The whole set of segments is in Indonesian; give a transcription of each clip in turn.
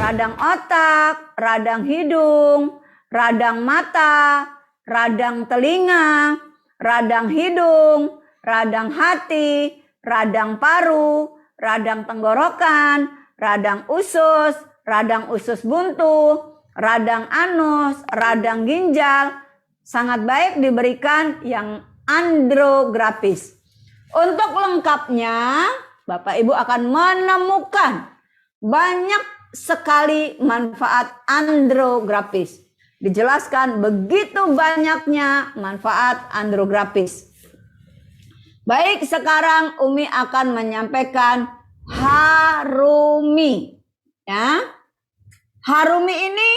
radang otak, radang hidung, radang mata, radang telinga, radang hidung, radang hati, radang paru, radang tenggorokan, radang usus buntu, radang anus, radang ginjal. Sangat baik diberikan yang andrografis. Untuk lengkapnya, Bapak Ibu akan menemukan banyak sekali manfaat andrografis. Dijelaskan begitu banyaknya manfaat andrografis. Baik, sekarang Umi akan menyampaikan harumi. Ya. Harumi ini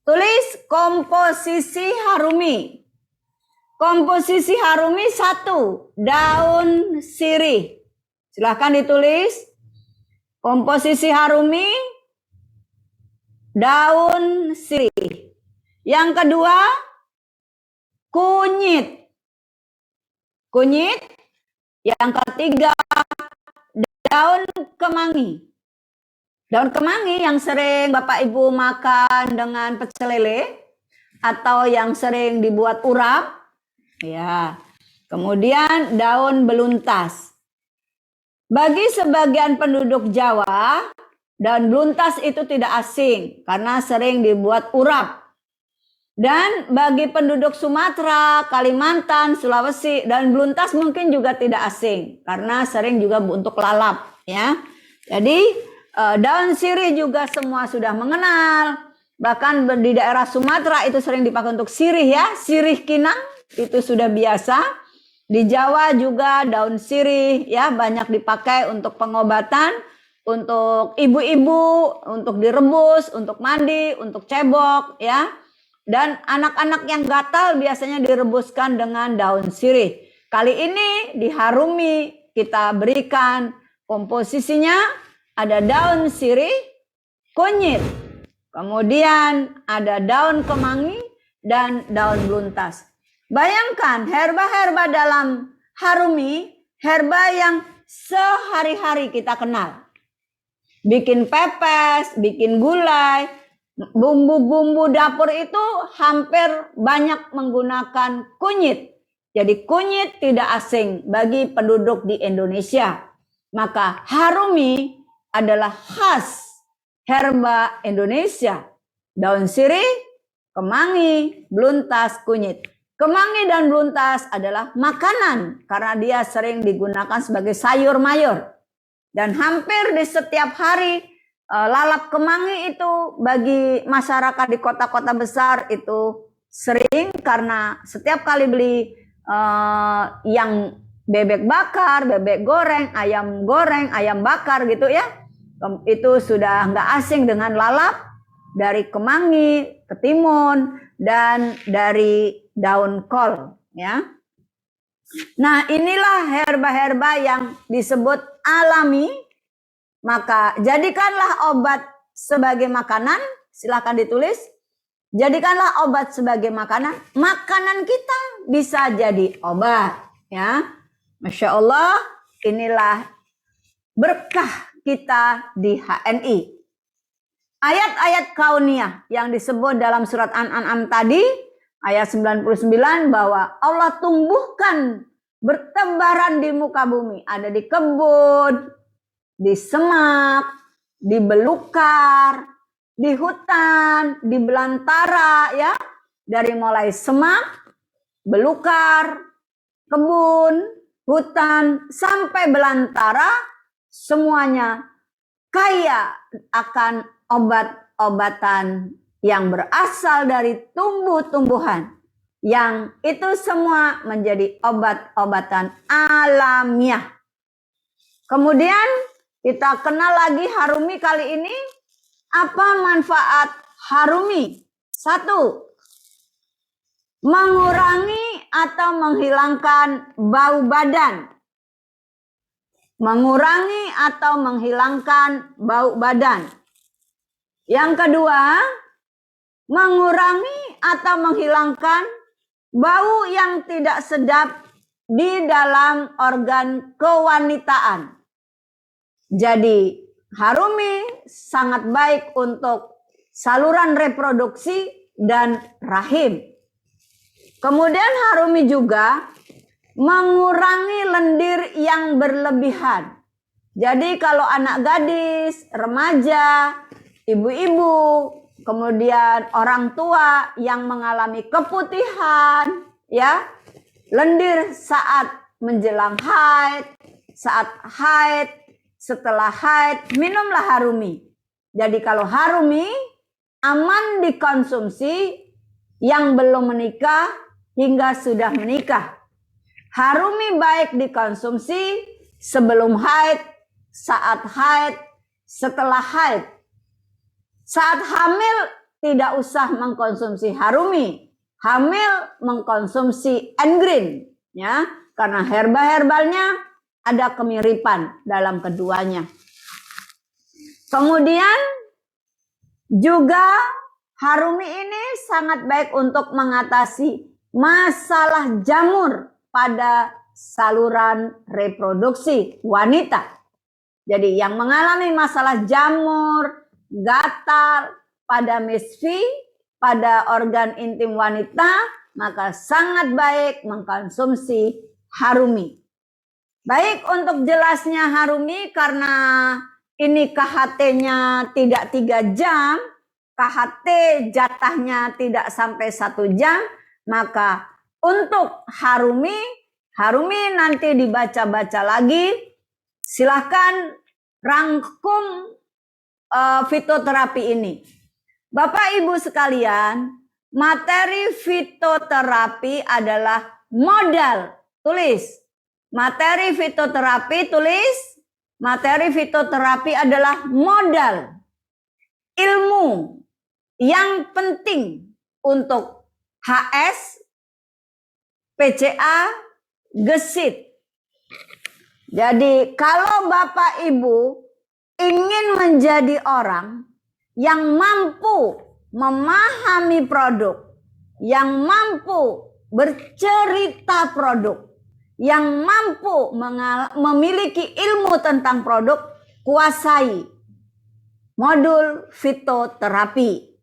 tulis komposisi harumi. Komposisi harumi 1, daun sirih. Silahkan ditulis. Komposisi harumi, daun sirih. Yang kedua, kunyit. Kunyit. Yang ketiga, daun kemangi. Daun kemangi yang sering Bapak Ibu makan dengan pecel lele atau yang sering dibuat urap. Ya. Kemudian daun beluntas. Bagi sebagian penduduk Jawa, daun beluntas itu tidak asing karena sering dibuat urap. Dan bagi penduduk Sumatera, Kalimantan, Sulawesi, daun beluntas mungkin juga tidak asing karena sering juga untuk lalap, ya. Jadi daun sirih juga semua sudah mengenal. Bahkan di daerah Sumatera itu sering dipakai untuk sirih, ya, sirih kinang itu sudah biasa. Di Jawa juga daun sirih, ya, banyak dipakai untuk pengobatan, untuk ibu-ibu, untuk direbus, untuk mandi, untuk cebok, ya. Dan anak-anak yang gatal biasanya direbuskan dengan daun sirih. Kali ini diharumi, kita berikan komposisinya ada daun sirih, kunyit, kemudian ada daun kemangi dan daun beluntas. Bayangkan herba-herba dalam harumi, herba yang sehari-hari kita kenal. Bikin pepes, bikin gulai, bumbu-bumbu dapur itu hampir banyak menggunakan kunyit. Jadi kunyit tidak asing bagi penduduk di Indonesia. Maka harumi adalah khas herba Indonesia. Daun sirih, kemangi, beluntas, kunyit. Kemangi dan beluntas adalah makanan karena dia sering digunakan sebagai sayur mayur. Dan hampir di setiap hari lalap kemangi itu bagi masyarakat di kota-kota besar itu sering karena setiap kali beli yang bebek bakar, bebek goreng, ayam bakar gitu ya. Itu sudah nggak asing dengan lalap dari kemangi, ketimun, dan dari daun kol, ya. Nah, inilah herba-herba yang disebut alami. Maka jadikanlah obat sebagai makanan. Silahkan ditulis. Jadikanlah obat sebagai makanan. Makanan kita bisa jadi obat, ya. Masya Allah, inilah berkah kita di HNI. Ayat-ayat kauniyah yang disebut dalam surat An-An'am tadi, ayat 99, bahwa Allah tumbuhkan bertebaran di muka bumi. Ada di kebun, di semak, di belukar, di hutan, di belantara, ya. Dari mulai semak, belukar, kebun, hutan, sampai belantara, semuanya kaya akan obat-obatan yang berasal dari tumbuh-tumbuhan. Yang itu semua menjadi obat-obatan alamiah. Kemudian kita kenal lagi harumi kali ini. Apa manfaat harumi? 1. Mengurangi atau menghilangkan bau badan. Mengurangi atau menghilangkan bau badan. Yang kedua, mengurangi atau menghilangkan bau yang tidak sedap di dalam organ kewanitaan. Jadi Harumi sangat baik untuk saluran reproduksi dan rahim. Kemudian harumi juga mengurangi lendir yang berlebihan. Jadi kalau anak gadis, remaja, ibu-ibu, kemudian orang tua yang mengalami keputihan, ya, lendir saat menjelang haid, saat haid, setelah haid, minumlah harumi. Jadi kalau harumi aman dikonsumsi yang belum menikah hingga sudah menikah. Harumi baik dikonsumsi sebelum haid, saat haid, setelah haid. Saat hamil tidak usah mengkonsumsi harumi. Hamil mengkonsumsi engreen, ya, karena herba-herbalnya ada kemiripan dalam keduanya. Kemudian juga harumi ini sangat baik untuk mengatasi masalah jamur pada saluran reproduksi wanita. Jadi yang mengalami masalah jamur, gatal pada misfi, pada organ intim wanita, maka sangat baik mengkonsumsi harumi. Baik, untuk jelasnya harumi karena ini KHT-nya tidak 3 jam, KHT jatahnya tidak sampai 1 jam, maka untuk harumi nanti dibaca-baca lagi. Silahkan rangkum fitoterapi ini. Bapak Ibu sekalian, materi fitoterapi adalah modal. Tulis. Materi fitoterapi, tulis. Materi fitoterapi adalah modal. Ilmu yang penting untuk HS, PCA, gesit. Jadi kalau Bapak Ibu ingin menjadi orang yang mampu memahami produk, yang mampu bercerita produk, yang mampu memiliki ilmu tentang produk, kuasai modul fitoterapi.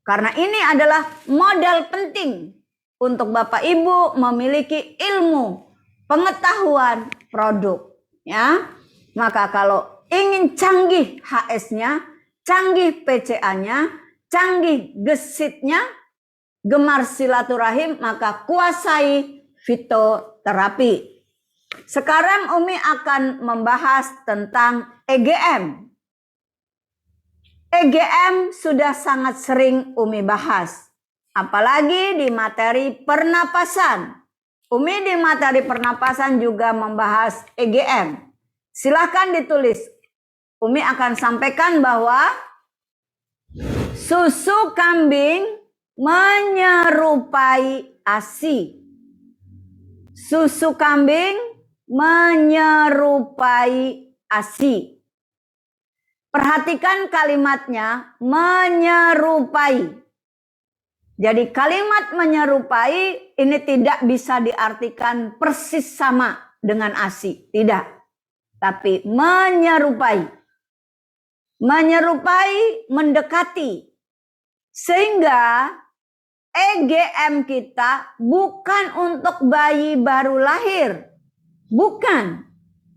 Karena ini adalah modal penting untuk Bapak Ibu memiliki ilmu pengetahuan produk, ya. Maka kalau ingin canggih HS-nya, canggih PCA-nya, canggih gesitnya, gemar silaturahim, maka kuasai fitoterapi. Sekarang Umi akan membahas tentang EGM. EGM sudah sangat sering Umi bahas, apalagi di materi pernapasan. Umi di materi pernapasan juga membahas EGM. Silahkan ditulis. Umi akan sampaikan bahwa susu kambing menyerupai ASI. Susu kambing menyerupai ASI. Perhatikan kalimatnya, menyerupai. Jadi kalimat menyerupai ini tidak bisa diartikan persis sama dengan ASI, tidak. Tapi menyerupai. Menyerupai, mendekati. Sehingga EGM kita bukan untuk bayi baru lahir. Bukan.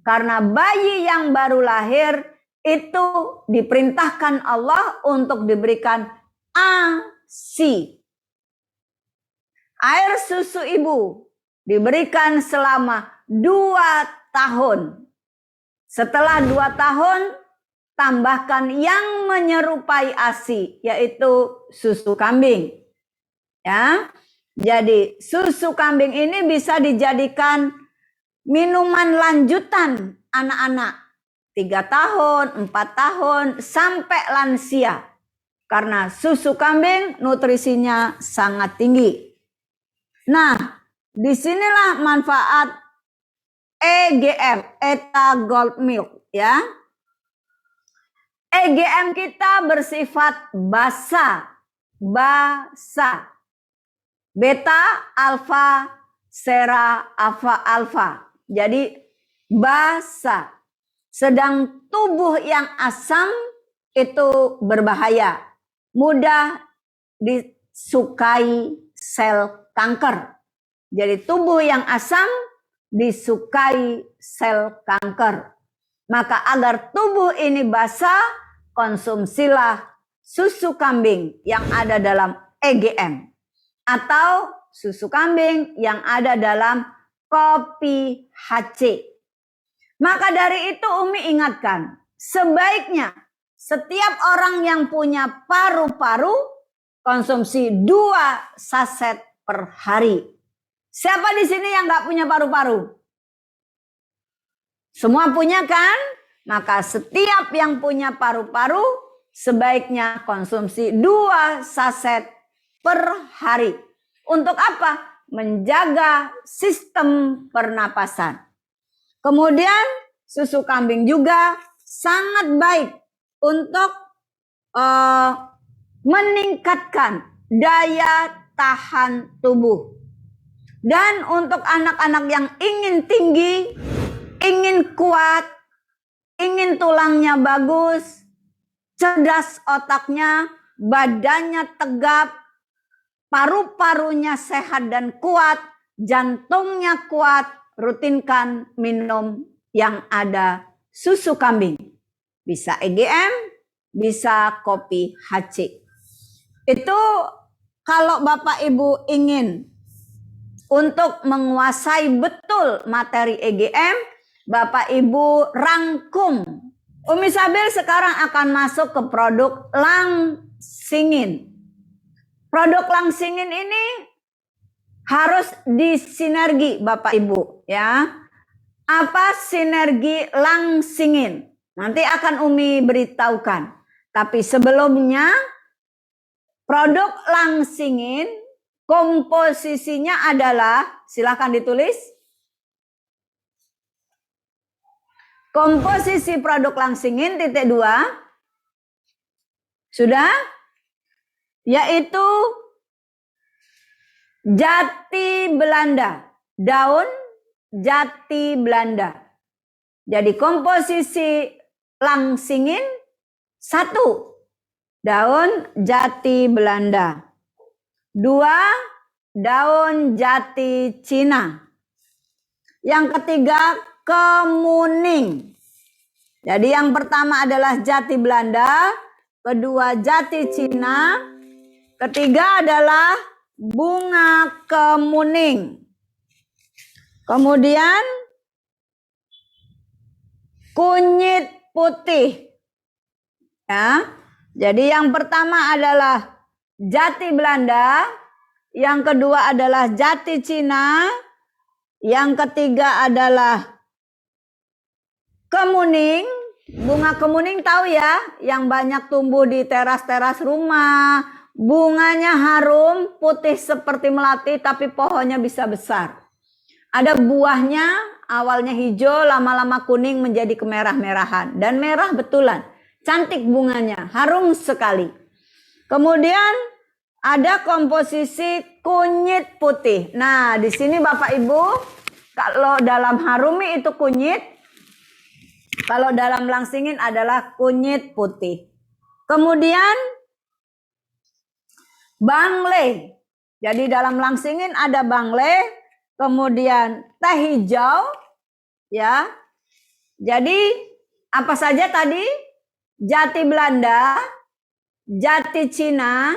Karena bayi yang baru lahir itu diperintahkan Allah untuk diberikan ASI. Air susu ibu diberikan selama 2 tahun. Setelah 2 tahun, tambahkan yang menyerupai ASI, yaitu susu kambing. Ya, jadi susu kambing ini bisa dijadikan minuman lanjutan anak-anak. 3 tahun, 4 tahun, sampai lansia. Karena susu kambing nutrisinya sangat tinggi. Nah, disinilah manfaat EGM, Eta Gold Milk, ya. EGM kita bersifat basa. Beta, alfa, sera, alfa. Jadi basa. Sedang tubuh yang asam itu berbahaya, mudah disukai sel kanker. Jadi tubuh yang asam disukai sel kanker. Maka agar tubuh ini basah, konsumsilah susu kambing yang ada dalam EGM. Atau susu kambing yang ada dalam kopi HC. Maka dari itu Umi ingatkan, sebaiknya setiap orang yang punya paru-paru konsumsi 2 saset per hari. Siapa di sini yang nggak punya paru-paru? Semua punya kan? Maka setiap yang punya paru-paru sebaiknya konsumsi 2 saset per hari. Untuk apa? Menjaga sistem pernapasan. Kemudian susu kambing juga sangat baik untuk meningkatkan daya tahan tubuh. Dan untuk anak-anak yang ingin tinggi, ingin kuat, ingin tulangnya bagus, cerdas otaknya, badannya tegap, paru-parunya sehat dan kuat, jantungnya kuat, rutinkan minum yang ada susu kambing. Bisa EGM, bisa kopi HC. Itu kalau Bapak Ibu ingin untuk menguasai betul materi EGM, Bapak Ibu rangkum. Umi Sabil sekarang akan masuk ke produk langsingin. Produk langsingin ini harus disinergi Bapak Ibu ya. Apa sinergi langsingin? Nanti akan Umi beritahukan. Tapi sebelumnya produk langsingin komposisinya adalah, silakan ditulis. Komposisi produk langsingin (2). Sudah? Yaitu jati Belanda, daun jati Belanda. Jadi komposisi langsingin 1, daun jati Belanda. 2, daun jati Cina. Yang ketiga, kemuning. Jadi yang pertama adalah jati Belanda, kedua jati Cina, ketiga adalah bunga kemuning. Kemudian kunyit putih. Ya. Jadi yang pertama adalah jati Belanda, yang kedua adalah jati Cina, yang ketiga adalah kemuning. Bunga kemuning tahu ya, yang banyak tumbuh di teras-teras rumah. Bunganya harum, putih seperti melati, tapi pohonnya bisa besar. Ada buahnya, awalnya hijau, lama-lama kuning menjadi kemerah-merahan. Dan merah betulan. Cantik bunganya, harum sekali. Kemudian ada komposisi kunyit putih. Nah, di sini Bapak Ibu, kalau dalam harumi itu kunyit, kalau dalam langsingin adalah kunyit putih. Kemudian bangle. Jadi dalam langsingin ada bangle, kemudian teh hijau, ya. Jadi apa saja tadi? Jati Belanda, jati Cina,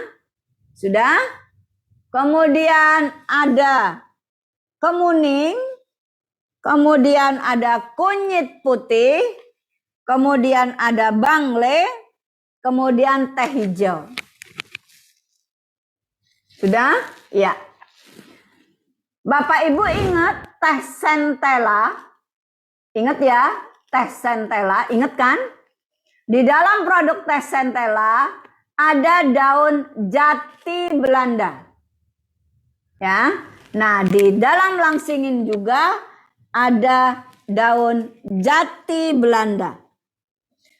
sudah. Kemudian ada kemuning, kemudian ada kunyit putih, kemudian ada bangle, kemudian teh hijau. Sudah? Ya. Bapak Ibu ingat teh centella? Ingat ya, teh centella, ingat kan? Di dalam produk teh centella ada daun jati Belanda. Ya. Nah, di dalam langsingin juga ada daun jati Belanda.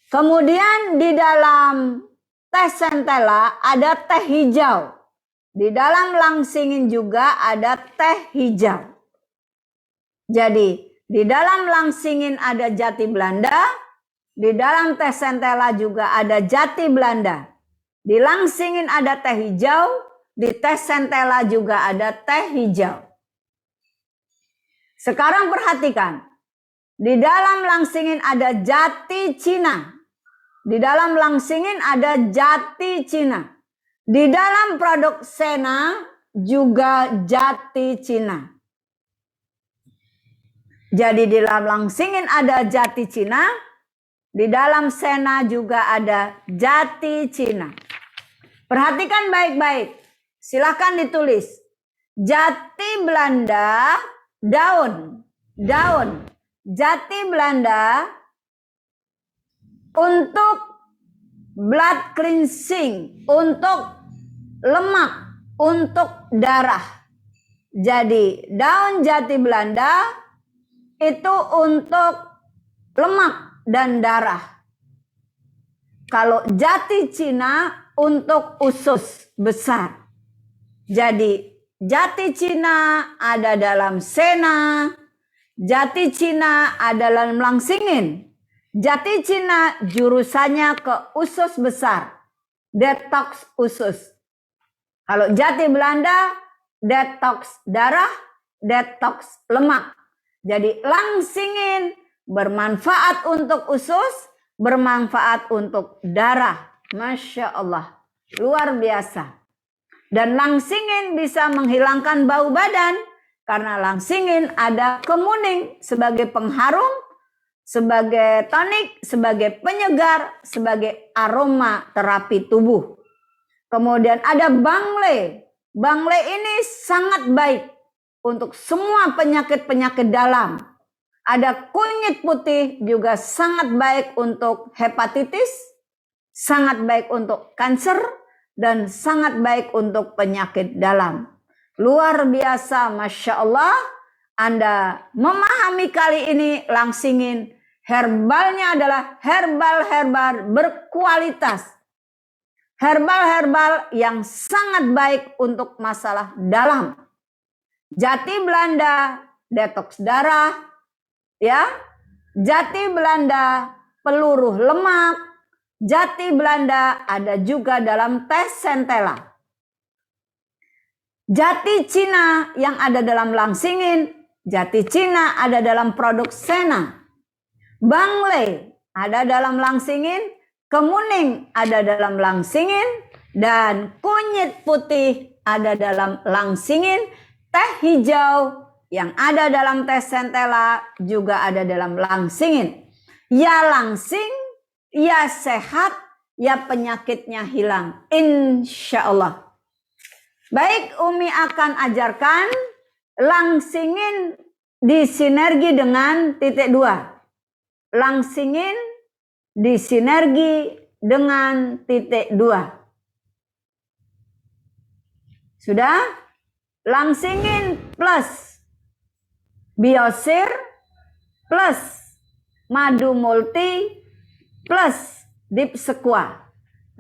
Kemudian di dalam teh centella ada teh hijau. Di dalam langsingin juga ada teh hijau. Jadi, di dalam langsingin ada jati Belanda, Di dalam teh centella juga ada jati Belanda. Di langsingin ada teh hijau, di teh centella juga ada teh hijau. Sekarang perhatikan, di dalam langsingin ada jati Cina. Di dalam langsingin ada jati Cina. Di dalam produk Sena juga jati Cina. Jadi di dalam langsingin ada jati Cina, di dalam Sena juga ada jati Cina. Perhatikan baik-baik. Silahkan ditulis. Jati Belanda, daun. Jati Belanda untuk blood cleansing, untuk lemak, untuk darah. Jadi daun jati Belanda itu untuk lemak dan darah. Kalau jati Cina untuk usus besar. Jadi jati Cina ada dalam Sena, jati Cina ada dalam langsingin. Jati Cina jurusannya ke usus besar, detox usus. Kalau jati Belanda, detox darah, detox lemak. Jadi langsingin bermanfaat untuk usus, bermanfaat untuk darah. Masya Allah, luar biasa. Dan langsingin bisa menghilangkan bau badan, karena langsingin ada kemuning sebagai pengharum, sebagai tonik, sebagai penyegar, sebagai aroma terapi tubuh. Kemudian ada bangle. Bangle ini sangat baik untuk semua penyakit-penyakit dalam. Ada kunyit putih juga sangat baik untuk hepatitis, sangat baik untuk kanker, dan sangat baik untuk penyakit dalam. Luar biasa, Masya Allah. Anda memahami kali ini langsingin. Herbalnya adalah herbal-herbal berkualitas. Herbal-herbal yang sangat baik untuk masalah dalam. Jati Belanda, detoks darah. Ya, jati Belanda, peluruh lemak. Jati Belanda ada juga dalam teh centella. Jati Cina yang ada dalam langsingin, jati Cina ada dalam produk Sena. Bangle ada dalam langsingin, kemuning ada dalam langsingin, dan kunyit putih ada dalam langsingin. Teh hijau yang ada dalam teh centella juga ada dalam langsingin. Ya langsing, ya sehat, ya penyakitnya hilang. Insya Allah. Baik, Umi akan ajarkan langsingin disinergi dengan titik 2. Langsingin disinergi dengan titik 2. Sudah? Langsingin plus biosir plus madu multi plus dip sequa.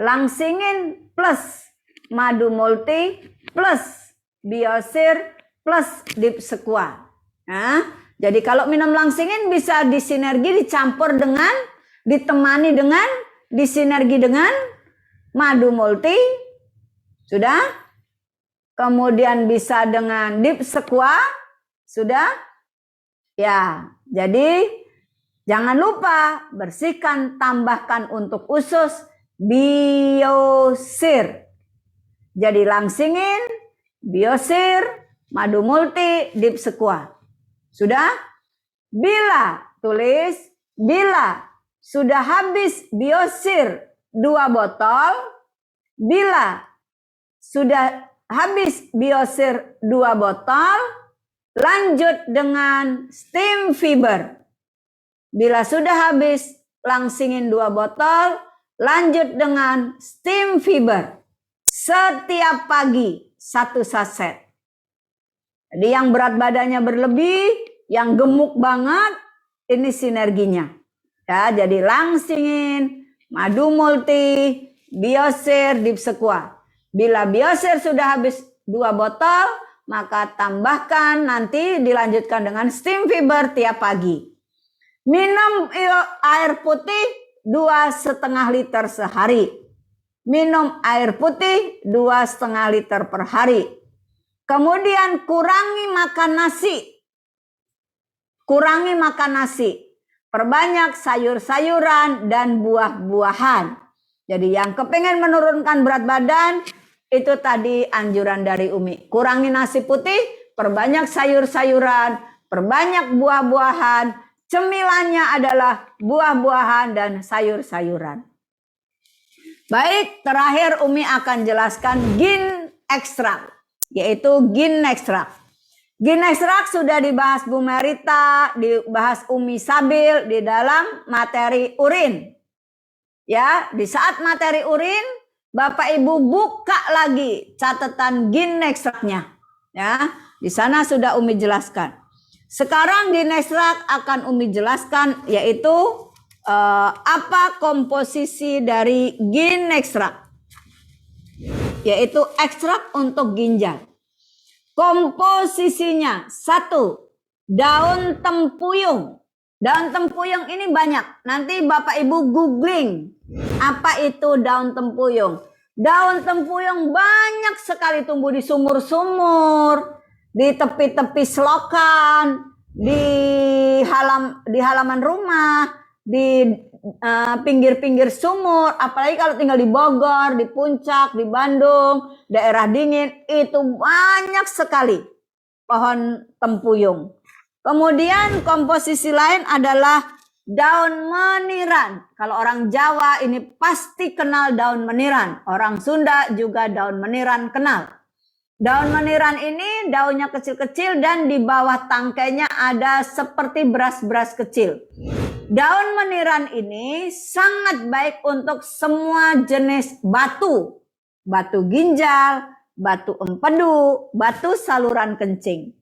Langsingin plus madu multi plus biosir plus dip sequa. Nah, jadi kalau minum langsingin bisa disinergi, dicampur dengan, ditemani dengan, disinergi dengan madu multi. Sudah? Kemudian bisa dengan dip sequa. Sudah? Ya, jadi jangan lupa bersihkan, tambahkan untuk usus biosir. Jadi langsingin, biosir, madu multi, dip sequa. Sudah? Bila, tulis, bila sudah habis biosir 2 botol, bila sudah habis biosir 2 botol, lanjut dengan steam fiber. Bila sudah habis langsingin 2 botol, lanjut dengan steam fiber. Setiap pagi 1 saset. Jadi yang berat badannya berlebih, yang gemuk banget, ini sinerginya. Ya, jadi langsingin, madu multi, biosir, dip sequa. Bila biosir sudah habis 2 botol, maka tambahkan, nanti dilanjutkan dengan steam fiber tiap pagi. Minum air putih 2,5 liter sehari. Minum air putih 2,5 liter per hari. Kemudian kurangi makan nasi. Kurangi makan nasi. Perbanyak sayur-sayuran dan buah-buahan. Jadi yang kepengen menurunkan berat badan, itu tadi anjuran dari Umi. Kurangi nasi putih, perbanyak sayur-sayuran, perbanyak buah-buahan. Cemilannya adalah buah-buahan dan sayur-sayuran. Baik, terakhir Umi akan jelaskan gin ekstrak, yaitu gin ekstrak. Gin ekstrak sudah dibahas Bu Merita, dibahas Umi Sabil di dalam materi urin. Ya, di saat materi urin, Bapak Ibu buka lagi catatan gin ekstraknya. Ya, di sana sudah Umi jelaskan. Sekarang gin ekstrak akan Umi jelaskan, yaitu apa komposisi dari gin ekstrak, yaitu ekstrak untuk ginjal. Komposisinya 1. Daun tempuyung. Daun tempuyung ini banyak. Nanti Bapak Ibu googling apa itu daun tempuyung. Daun tempuyung banyak sekali tumbuh di sumur-sumur, di tepi-tepi selokan, di halaman rumah, di pinggir-pinggir sumur, apalagi kalau tinggal di Bogor, di Puncak, di Bandung, daerah dingin, itu banyak sekali pohon tempuyung. Kemudian komposisi lain adalah daun meniran. Kalau orang Jawa ini pasti kenal daun meniran. Orang Sunda juga daun meniran kenal. Daun meniran ini daunnya kecil-kecil dan di bawah tangkainya ada seperti beras-beras kecil. Daun meniran ini sangat baik untuk semua jenis batu. Batu ginjal, batu empedu, batu saluran kencing.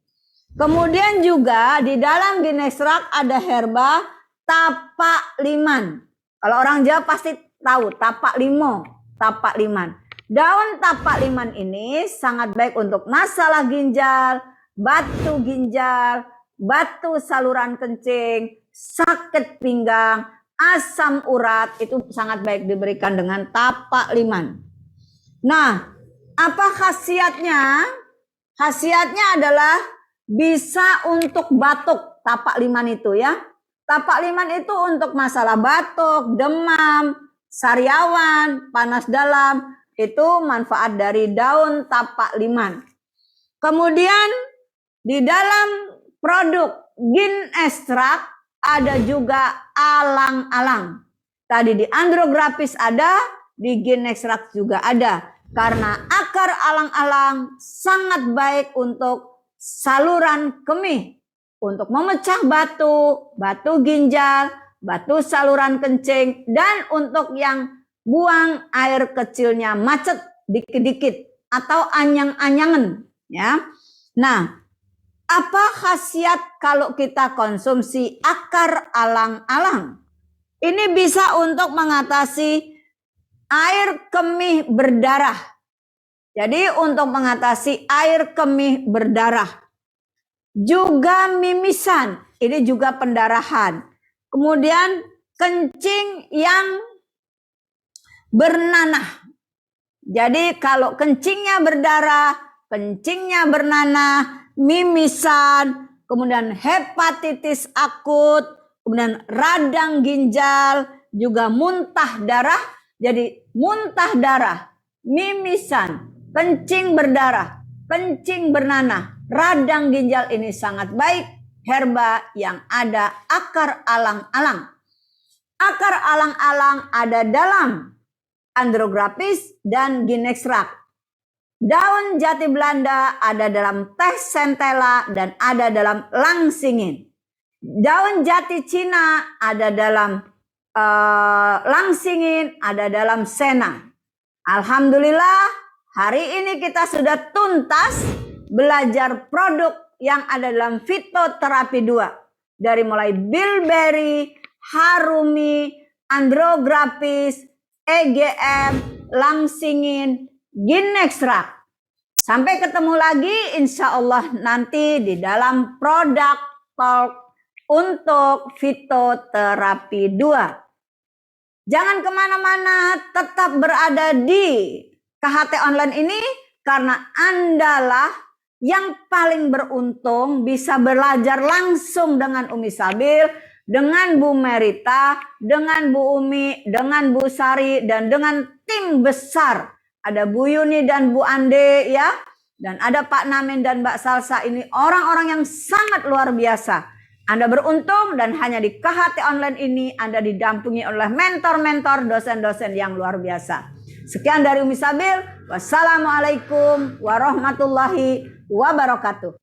Kemudian juga di dalam gin ekstrak ada herba tapak liman. Kalau orang Jawa pasti tahu tapak limo, tapak liman. Daun tapak liman ini sangat baik untuk masalah ginjal, batu saluran kencing, sakit pinggang, asam urat, itu sangat baik diberikan dengan tapak liman. Nah, apa khasiatnya? Khasiatnya adalah bisa untuk batuk, tapak liman itu ya. Tapak liman itu untuk masalah batuk, demam, sariawan, panas dalam, itu manfaat dari daun tapak liman. Kemudian di dalam produk gin ekstrak ada juga alang-alang. Tadi di andrograpis ada, di gin ekstrak juga ada. Karena akar alang-alang sangat baik untuk saluran kemih. Untuk memecah batu, batu ginjal, batu saluran kencing. Dan untuk yang buang air kecilnya macet dikit-dikit. Atau anyang-anyangan. Ya. Nah, apa khasiat kalau kita konsumsi akar alang-alang? Ini bisa untuk mengatasi air kemih berdarah. Jadi untuk mengatasi air kemih berdarah. Juga mimisan, ini juga pendarahan. Kemudian kencing yang bernanah. Jadi kalau kencingnya berdarah, kencingnya bernanah, mimisan, kemudian hepatitis akut, kemudian radang ginjal, juga muntah darah. Jadi muntah darah, mimisan, kencing berdarah, kencing bernanah, radang ginjal ini sangat baik herba yang ada akar alang-alang. Akar alang-alang ada dalam andrograpis dan gin ekstrak. Daun jati Belanda ada dalam teh centella dan ada dalam langsingin. Daun jati Cina ada dalam langsingin, ada dalam senang. Alhamdulillah hari ini kita sudah tuntas belajar produk yang ada dalam fitoterapi 2. Dari mulai bilberry, harumi, andrograpis, EGM, langsingin, gin ekstrak. Sampai ketemu lagi insya Allah nanti di dalam produk talk untuk fitoterapi 2. Jangan kemana-mana, tetap berada di KHT online ini karena Andalah yang paling beruntung bisa belajar langsung dengan Umi Sabil, dengan Bu Merita, dengan Bu Umi, dengan Bu Sari, dan dengan tim besar. Ada Bu Yuni dan Bu Ande ya, dan ada Pak Namin dan Mbak Salsa. Ini orang-orang yang sangat luar biasa. Anda beruntung dan hanya di KHT online ini Anda didampingi oleh mentor-mentor, dosen-dosen yang luar biasa. Sekian dari Umi Sabil. Wassalamualaikum warahmatullahi wabarakatuh.